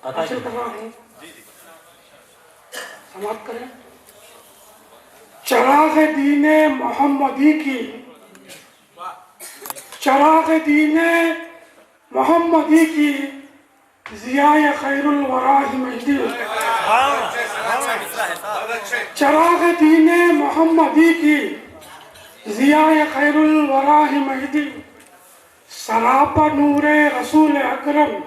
حاصل کر رہا ہوں، سماعت کریں۔ چراغ دین محمدی کی، چراغ دین محمدی کی، ضیاء خیر الورا مہدی، چراغ دین محمدی کی، ضیاء خیر الورا مہدی، سراپا نور رسول اکرم،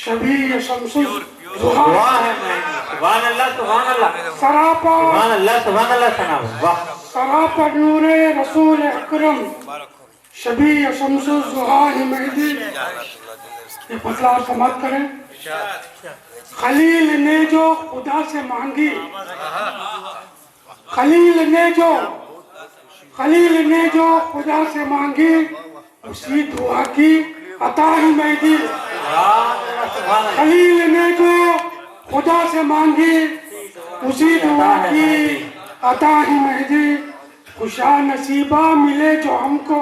شبیہ شمس سبحان اللہ سبحان اللہ سراپا سبحان اللہ سبحان اللہ سناب واہ سراپا نور رسول اکرم، شبیہ شمس الضحیٰ مہدی۔ یہ فضلہ آپ سماعت کریں۔ خلیل نے جو خدا سے مانگی، خلیل نے جو خدا سے مانگی، اسی دعا کی عطا ہی مہدی۔ خلیل نے جو خدا سے مانگی، اسی دعا کی عطا ہی مہدی۔ خوشا نصیبہ ملے جو ہم کو،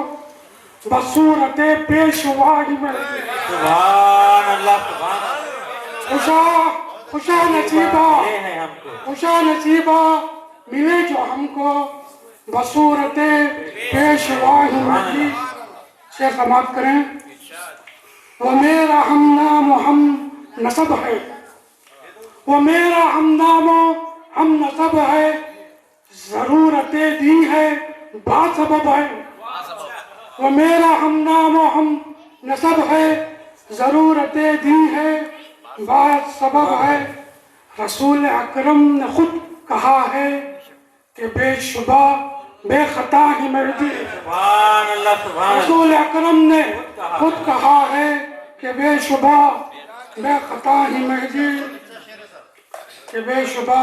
بصورت پیشوا ہی مہدی۔ سبحان اللہ سبحان اللہ خوشا نصیبہ ملے جو ہم کو، بصورت پیشوا ہی مہدی۔ شیخ سماعت کریں۔ وہ میرا ہم نام و ہم نسب ہے، وہ میرا ہم نام و ہم نسب ہے، ضرورت دین ہے با سبب ہے۔ وہ میرا ہم نام و ہم نسب ہے، ضرورت دین ہے با سبب ہے۔ رسول اکرم نے خود کہا ہے کہ بے شبہ بے خطا ہی مہدی۔ سبحان اللہ سبحان اللہ رسول اکرم نے خود کہا ہے کہ بے شبہ بے خطا ہی مہدی، کہ بے شبہ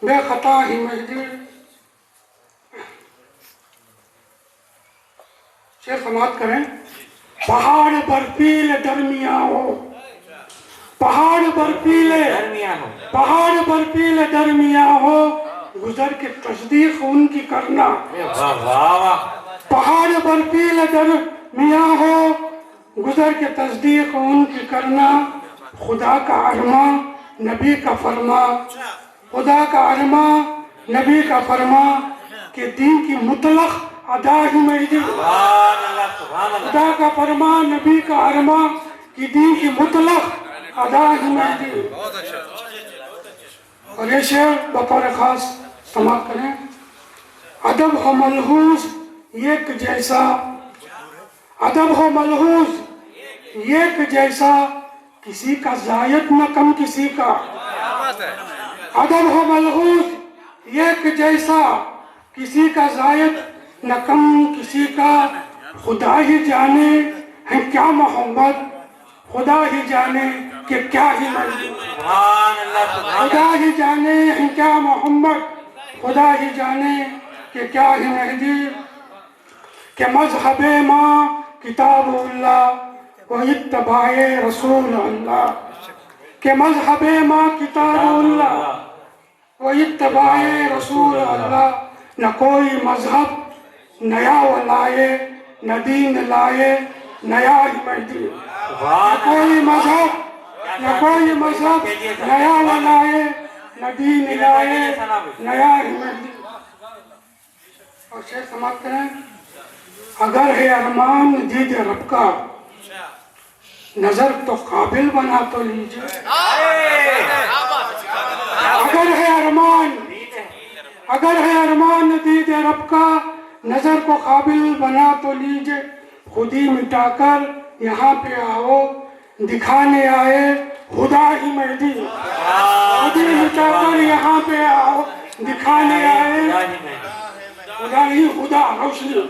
بے خطا ہی مہدی۔ شیخ سماعت کریں۔ پہاڑ برفیل درمیاں ہو، پہاڑ برفیل درمیاں ہو، گزر کے تصدیق ان کی کرنا۔ واہ واہ واہ پہاڑ برفیل درمیاں ہو، گزر کے تصدیق ان کی کرنا۔ خدا کا ارما نبی کا فرما، خدا کا ارما نبی کا فرما، کہ دین کی مطلق ادا ہی مہدی۔ سبحان اللہ سبحان اللہ خدا کا فرما نبی کا ارما، کہ دین کی مطلق ادا ہی مہدی۔ اور یہ شعر بطور خاص سماعت کریں۔ ادب ہو ملحوظ ایک جیسا، ادب ہو ملحوظ ایک جیسا، کسی کا زائد نہ کم کسی کا۔ ادب ہو ملحوظ ایک جیسا، کسی کا زائد نہ کم کسی کا۔ خدا ہی جانے ہیں کیا محمد، خدا ہی جانے کہ کیا ہی مہدی۔ سبحان اللہ سبحان خدا ہی جانے ہیں کیا محمد، خدا ہی جانے کہ کیا ہی مہدی۔ کہ مذہب ماں کتاب اللہ و اتباع رسول اللہ، کہ مذہب ماں کتاب اللہ و اتباع رسول اللہ۔ نہ کوئی مذہب نیا وہ لائے، نہ دین لائے نیا ہی مہدی۔ نہ کوئی مذہب نیا وہ لائے، نہ دین لائے نیا ہی مہدی۔ اور شیخ سماعت کریں۔ اگر ہے ارمان دید رب کا، نظر تو قابل بنا تو لیجئے۔ اگر ہے ارمان دید رب کا، نظر کو قابل بنا تو لیجئے۔ خودی مٹا کر یہاں پہ آؤ، دکھانے آئے خدا ہی مہدی۔ خودی مٹا کر یہاں پہ آؤ، دکھانے آئے خدا ہی خدا روشنی۔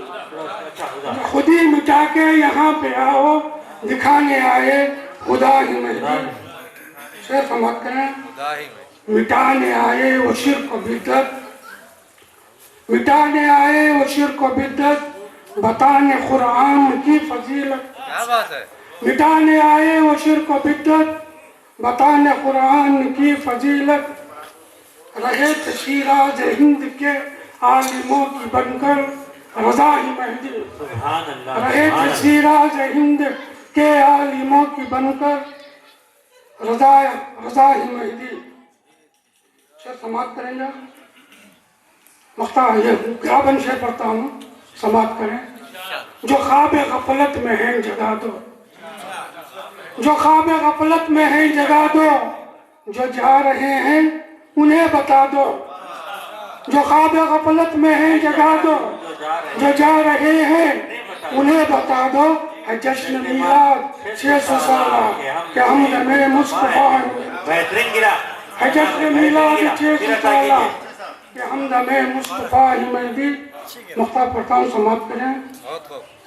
خودی مٹا کے یہاں پہ آؤ، دکھانے آئے خدا ہی مہدی۔ شیخ سماعت کریں۔ مٹانے آئے وہ شرک و بدعت، مٹانے آئے وہ شرک و بدعت، بتانے قرآن کی فضیلت۔ مٹانے آئے وہ شرک و بدعت، بتانے قرآن کی فضیلت۔ رہے تھے شیراز ہند کے عالموں کی بن کر رضا ہی مہدی۔ سبحان اللہ رہے تھے شیراز ہند کے عالموں کی بن کر رضا ہی مہدی شیخ سماعت کریں گے مختار یہ گرابن سے پڑھتا ہوں سماعت کریں جو خواب غفلت میں ہیں جگا دو جو خواب غفلت میں ہیں جگا دو جو جا رہے ہیں انہیں بتا دو جو خواب غفلت میں ہیں جگا دو جو جا رہے ہیں انہیں بتا دو ہے جشن میلاد 600 سالہ کہ حمد میں مصطفیٰ بہترین گرا ہے جشن میلاد 600 سالہ کہ حمد میں مصطفیٰ مہدی مختار پڑھتا ہوں سماعت کریں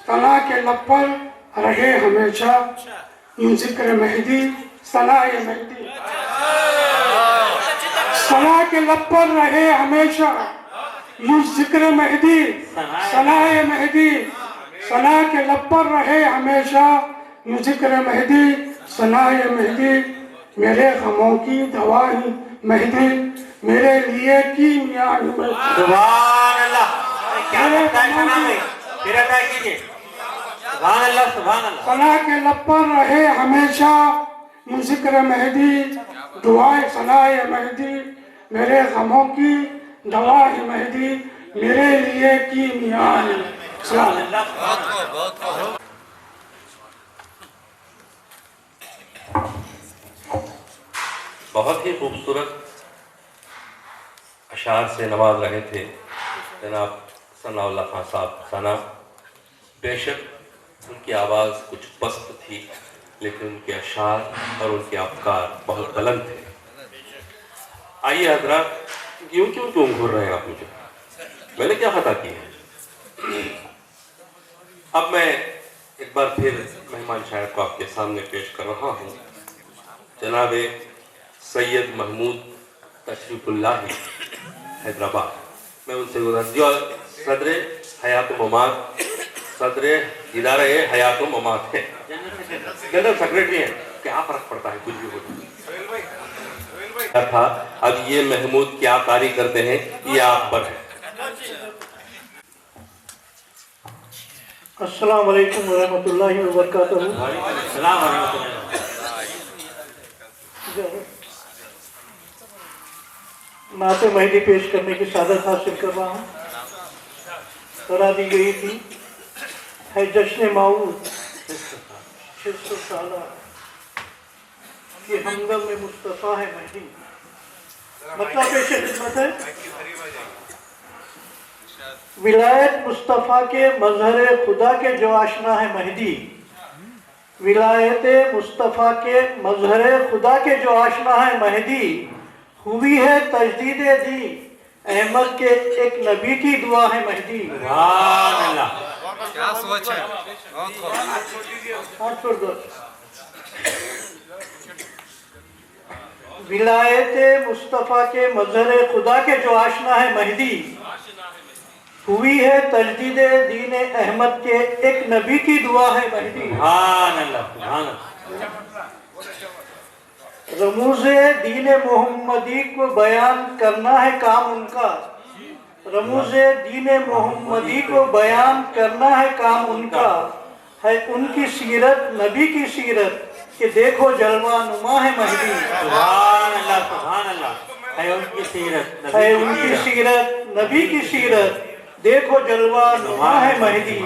ثنا کے لب پر رہے ہمیشہ یوں ذکر مہدی ثنا مہدی ثنا کے لب پر رہے ہمیشہ یوں ذکر مہدی ثنا مہدی ثنا کے لب پر رہے ہمیشہ یوں ذکر مہدی ثنا مہدی میرے غموں کی دوا ہی مہدی میرے لیے کیمیا ہی مہدی سبحان اللہ کیا بتا ہے سنا میں پھر ادا کیجئے سبحان اللہ سبحان اللہ ثنا کے لب پر رہے ہمیشہ یوں ذکر مہدی دعائے ثنا مہدی میرے غموں کی دوا ہے مہدی میرے لیے کیمیا ہے سبحان اللہ بہت ہی خوبصورت اشعار سے نواز رہے تھے جناب ثناء اللہ خان صاحب ثنا بے شک ان کی آواز کچھ پست تھی لیکن ان کے اشعار اور ان کے افکار بہت بلند تھے آئیے حضرات کیوں گھور رہے ہیں آپ مجھے میں نے کیا خطا کی ہے اب میں ایک بار پھر مہمان شاعر کو آپ کے سامنے پیش کر رہا ہوں جناب سید محمود تشریف اللہ حیدرآباد میں ان سے جو صدر حیات و ممات صدر ادارہ حیات و ممات ہے جنرل سیکرٹری ہیں کیا فرق پڑتا ہے کچھ بھی ہو تھا اب یہ محمود کیا قاری کرتے ہیں یہ آپ پر ہے السلام علیکم ورحمۃ اللہ وبرکاتہ السلام علیکم نعت مہدی پیش کرنے کی سعادت حاصل کر رہا ہوں کرا دی گئی تھی ہے جشن موعود 600 سالہ یہ ہمدم میں مصطفیٰ ہے مہدی مطلب پیش خدمت ہے ولایت مصطفیٰ کے مظہر خدا کے جو آشنا ہے مہدی ولایت مصطفیٰ کے مظہر خدا کے جو آشنا ہے مہدی ہوئی ہے تجدید دی احمد کے ایک نبی کی دعا ہے مہدی سبحان اللہ کیا سوچ ہے ولایت مصطفیٰ کے مظہر خدا کے جو آشنا ہے مہدی ہوئی ہے تجدید دین احمد کے ایک نبی کی دعا ہے مہدی سبحان اللہ سبحان اللہ رموز دین محمدی کو بیان کرنا ہے کام ان کا رموز دین محمدی کو بیان کرنا ہے کام ان کا ہے ان کی سیرت نبی کی سیرت کہ دیکھو جلوہ نما ہے مہدی سبحان اللہ ہے ان کی سیرت ہے ان کی سیرت نبی کی سیرت دیکھو جلوہ نما ہے مہدی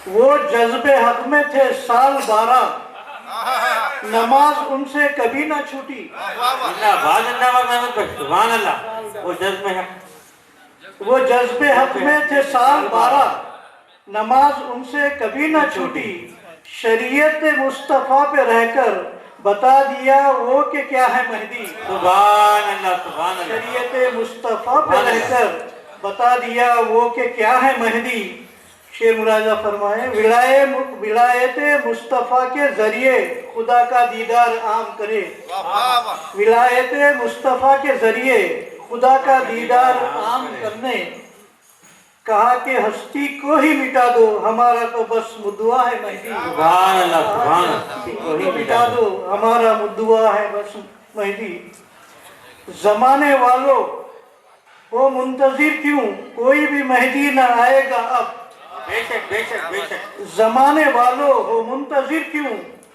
وہ جذب حق میں تھے سال 12 نماز ان سے کبھی نہ چھوٹی سبحان اللہ وہ جذب حق میں تھے سال 12 نماز ان سے کبھی نہ چھوٹی شریعت مصطفیٰ پہ رہ کر بتا دیا وہ کہ کیا ہے مہدی سبحان اللہ شریعت مصطفیٰ پہ رہ کر بتا دیا وہ کہ کیا ہے مہدی شعر ملاحظہ فرمائیں ولایت مصطفیٰ کے ذریعے خدا کا دیدار عام کرے ولایت مصطفیٰ کے ذریعے خدا کا دیدار عام کرنے کہا کہ ہستی کو ہی مٹا دو ہمارا تو بس مدعا ہے مہدی سبحان اللہ ہستی کو ہی مٹا دو ہمارا مدعا ہے بس مہدی زمانے والوں وہ منتظر کیوں کوئی بھی مہدی نہ آئے گا اب بے شک زمانے والوں وہ منتظر کیوں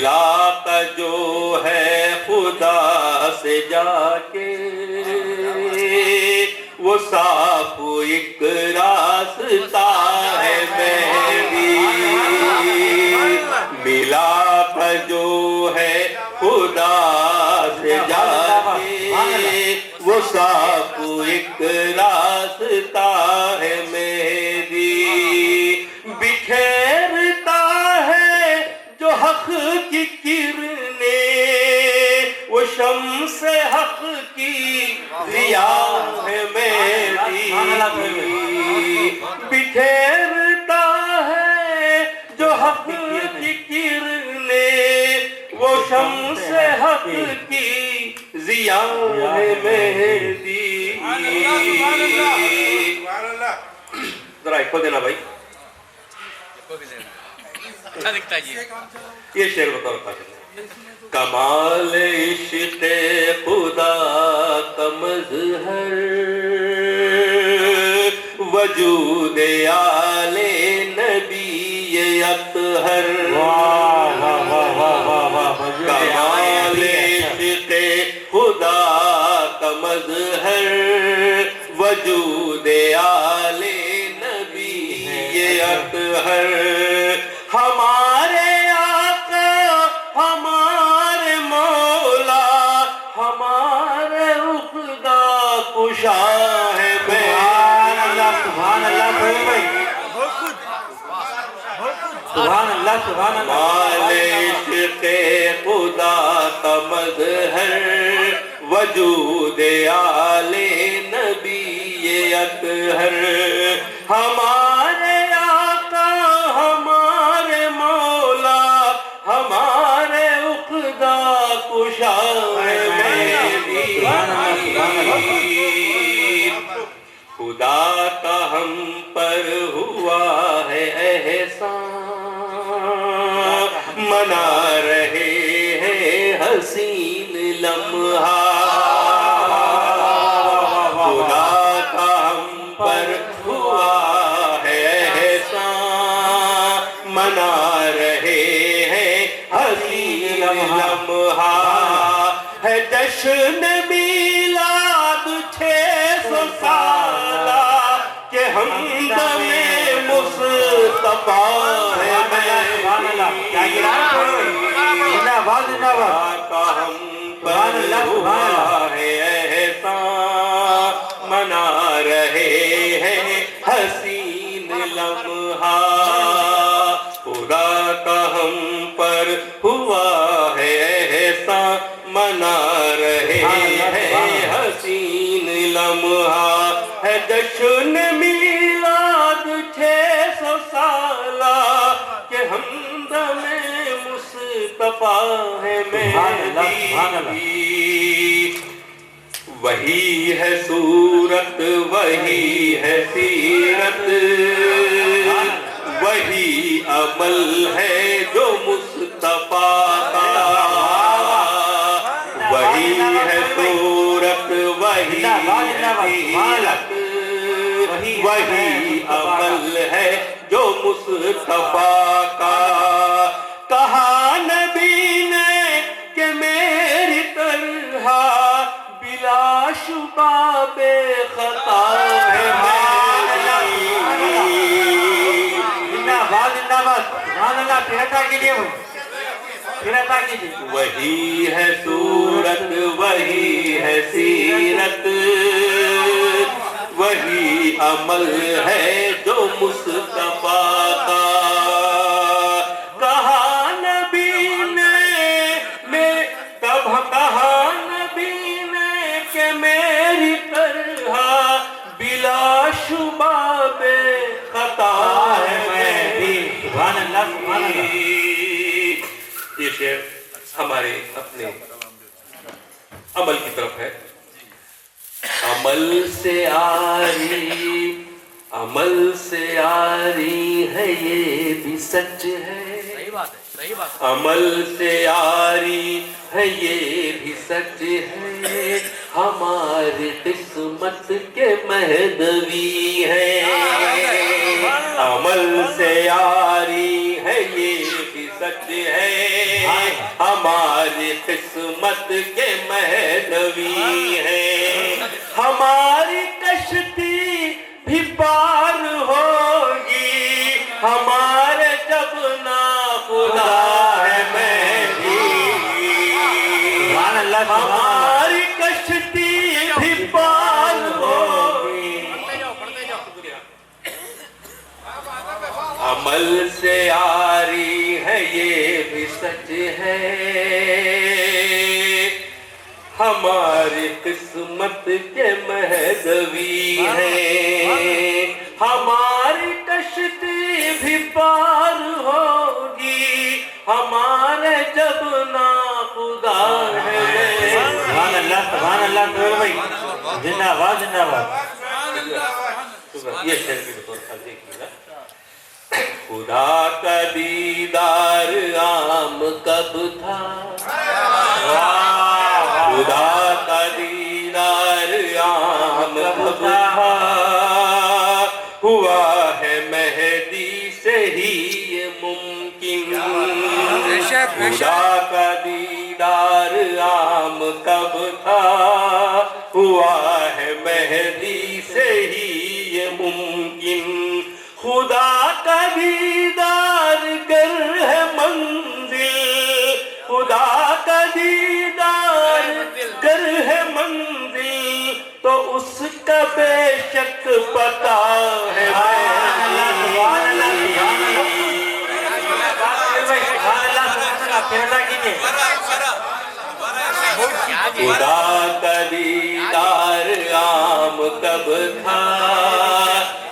ملا کا جو ہے خدا سے جا کے وہ صاف ایک راستہ ہے مہدی ملا کا جو ہے خدا سے جا کے وہ صاف ایک راستہ ہے مہدی بکھیرتا ہے جو حق کی کرنیں وہ شمس حق کی ضیاء ہے مہدی بکھیرتا ہے جو حق کی کرنیں وہ شمس حق کی ضیاء ہے مہدی ذرا ایک کو دینا بھائی اچھا دکھتا ہے یہ شعر بتا رہا تھا کمال عشق خدا کا مظہر وجود آل نبی اطہر کمال عشق خدا کا مظہر وجود آل نبی اطہر ہمارے آقا ہمارے مولا ہمارے عقدہ کشا ہے سبحان اللہ بھائی سبحان اللہ سبحان اللہ عشق خدا کا مظہر وجود آل نبی اطہر ہمارے آقا ہمارے مولا ہمارے عقدہ کشا ہے مہدی خدا کا ہم پر ہوا ہے احسان منا رہے ہیں حسین لمحہ خدا کا ہم پر ہوا ہے احسان منا رہے ہیں حسین لمحہ ہے جشن میلاد 600 سالہ کہ ہمدم مصطفیٰ ہے کا ہم پر ہوا ہے احسان منا رہے ہیں حسین لمحہ خدا کا ہم پر ہوا ہے احسان منا رہے ہیں حسین لمحہ ہے جشن میلاد 600 سالہ کہ ہمدم مصطفیٰ ہے مہدی وہی ہے صورت وہی ہے سیرت وہی عمل ہے جو مصطفیٰ کا وہی ہے صورت وہی سیرت وہی عمل ہے جو مصطفیٰ کا کہا نبی نے کہ میری طرح بلا شبہ بے خطا ہے وہی ہے صورت وہی ہے سیرت وہی عمل ہے جو مصطفیٰ کا کہا نبی نے تب کہا نبی نے کہ میری طرح بلا شبہ بے خطا ہے مہدی سبحان اللہ سبحان اللہ یہ شعر ہمارے اپنے عمل کی طرف ہے عمل سے آری ہے یہ بھی سچ ہے صحیح بات ہے عمل سے آری ہے یہ بھی سچ ہے ہماری قسمت کے مہدوی ہے عمل سے آری ہے یہ بھی سچ ہے ہماری قسمت کے مہدوی ہیں، ہماری کشتی بھی پار ہوگی، ہمارے جب نا خدا ہے مہدی، ہماری کشتی بھی پار ہوگی۔ عمل سے آری ہے یہ بھی سچ ہے، ہماری قسمت کے مہدوی ہیں، ہماری کشتی بھی پار ہوگی، ہمارے جب نا خدا ہے۔ سبحان اللہ سبحان اللہ سہیل بھائی، زندہ آباد زندہ آباد۔ یہ شعر کی بطور خرچ کیے گا۔ خدا کا دیدار عام کب تھا، خدا کا دیدار عام کب تھا، ہوا ہے مہدی سے ہی یہ ممکن، خدا کا دیدار عام کب تھا، ہوا ہے مہدی سے ہی یہ ممکن، خدا کا دیدار گر ہے منزل، خدا کا دیدار گر ہے منزل، تو اس کا بے شک پتا ہے خدا کا دیدار عام کب تھا،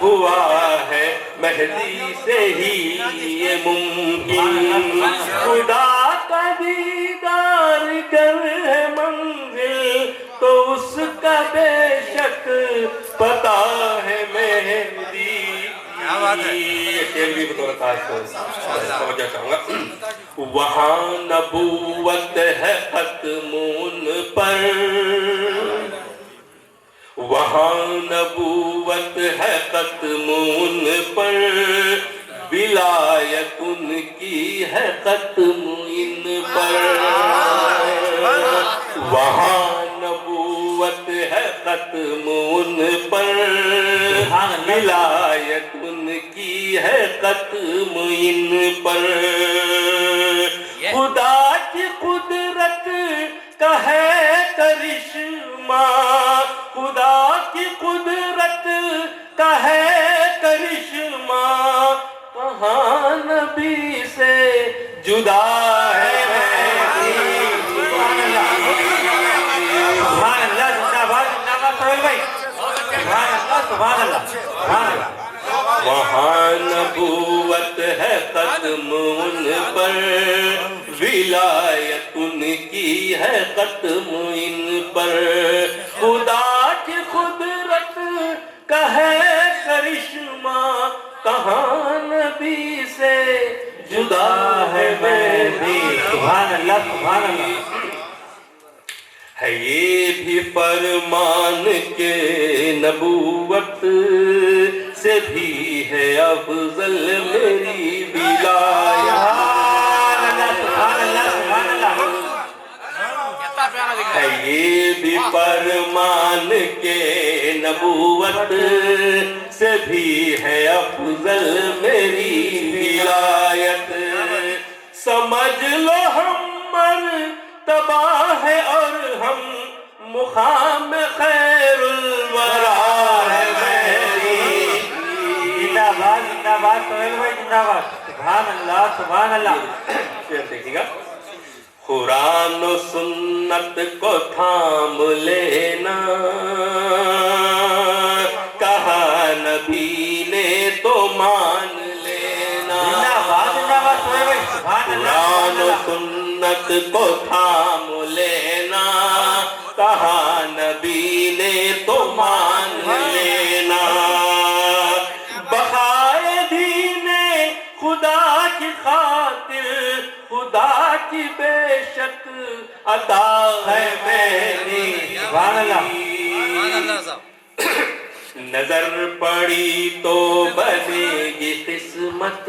ہوا ہے مہدی سے ہی یہ ممکن، خدا کا دیدار گر ہے منزل، تو اس کا بے شک پتا ہے مہدی۔ یہ شعر بھی بطور خاص سمجھنا چاہوں گا۔ وہاں نبوت ہے ختم ان پر، وہاں نبوت ہے ختم ان پر، ولایت ان کی ہے ختم ان پر، وہاں نبوت ہے ختم ان پر، ولایت ان کی ہے ختم ان پر، خدا کی قدرت کا ہے کرشمہ، خدا کی قدرت کا ہے کرشمہ، کہاں نبی سے جدا ہے مہدی۔ سبحان اللہ زندہ آباد زندہ آباد سہیل بھائی، سبحان اللہ سبحان اللہ سبحان اللہ۔ وہاں نبوت ہے ختم ان پر، ولایت ان کی ہے ختم ان پر، خدا کی قدرت کا ہے کرشمہ، کہاں نبی سے جدا ہے مہدی۔ سبحان اللہ سبحان اللہ۔ ہے یہ بھی فرمان کے نبوت سے بھی ہے افضل میری ولایت، ہے یہ بھی فرمان کے نبوت سے بھی ہے افضل میری ولایت، سمجھ لو ہم تباہ ہے اور ہم مقام خیر الورا ہے مہدی۔ زندہ آباد زندہ آباد سہیل بھائی زندہ آباد۔ سبحان اللہ سبحان اللہ۔ شعر دیکھیے گا۔ قرآن و سنت کو تھام لینا، کہا نبی نے تو مان لینا، زندہ آباد سہیل بھائی۔ سبحان اللہ۔ قرآن و سنت کو تھام لینا، کہا نبی نے تو مان لینا، بقائے دین خدا کی خاطر خدا کی بے شک عطا ہے مہدی۔ سبحان اللہ۔ نظر پڑی تو بنے گی قسمت،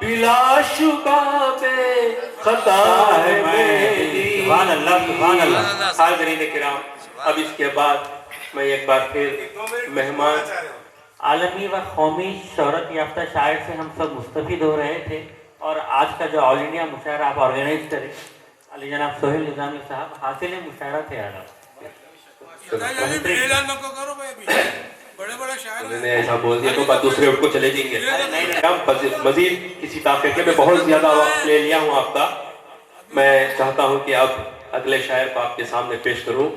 بلا شبہ بے خطا ہے مہدی. سبحان اللہ سبحان اللہ. حاضرین کرام، اب اس کے بعد میں ایک بار پھر مہمان عالمی و قومی شہرت یافتہ شاعر سے ہم سب مستفید ہو رہے تھے، اور آج کا جو آل انڈیا مشاعرہ آپ آرگنائز کریں علی جناب سہیل نظامی صاحب، حاصل مشاعرہ تھے اعلیٰ. انہوں نے ایسا بول دیا تو بعد دوسرے اٹھ کو چلے جائیں گے. مزید کسی تاخیر میں بہت زیادہ وقت لے لیا ہوں آپ کا. میں چاہتا ہوں کہ اب اگلے شاعر کو آپ کے سامنے پیش کروں.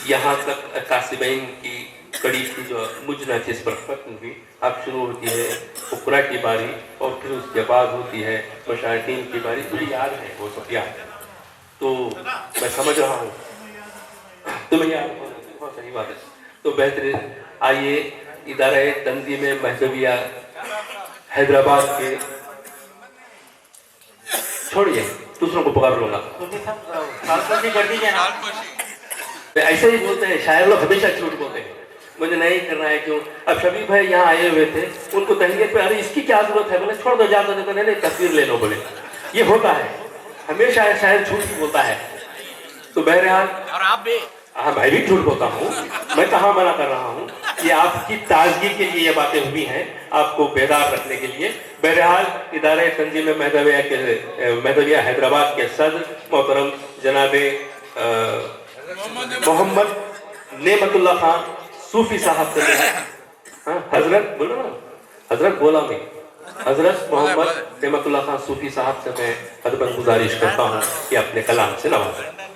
یہاں تک قاسمین کی کڑی کی جو مجھ ناچیز پر ختم ہوئی، اب شروع ہوتی ہے فقرہ کی باری، اور پھر اس کے بعد ہوتی ہے مشاہدین کی باری. مجھے یاد ہے، وہ سب یاد ہے، تو میں سمجھ رہا ہوں تمہیں یاد ہو. بہت صحیح بات ہے. تو بہترین، آئیے ادارہ تنظیم مہدویہ حیدرآباد کے، چھوڑیے دوسروں کو پکار لوں گا. کر دیجیے نا. ایسے ہی بولتے ہیں شاعر لوگ، ہمیشہ جھوٹ بولتے ہیں. مجھے نہیں کرنا ہے کیوں. اب شبیب بھائی یہاں آئے ہوئے تھے، ان کو تحریت پہ ارے اس کی کیا ضرورت ہے، بولے چھوڑ دو جان دو. نہیں تصویر لے لو، بولے یہ ہوتا ہے ہمیشہ. شاعر جھوٹ ہی بولتا ہے. تو بہرحال، اور آپ بھی ہاں میں بھی جھوٹ بولتا ہوں، میں کہاں منع کر رہا ہوں. یہ آپ کی تازگی کے لیے یہ باتیں ہوئی ہیں، آپ کو بیدار رکھنے کے لیے. بہرحال ادارہ تنظیم مہدویہ حیدرآباد کے صدر محترم جناب محمد نعمت اللہ خان صوفی صاحب سے حضرت بولو نا، حضرت بولا میں، حضرت محمد نعمت اللہ خان صوفی صاحب سے میں ادب گزارش کرتا ہوں کہ اپنے کلام سے نوازیں.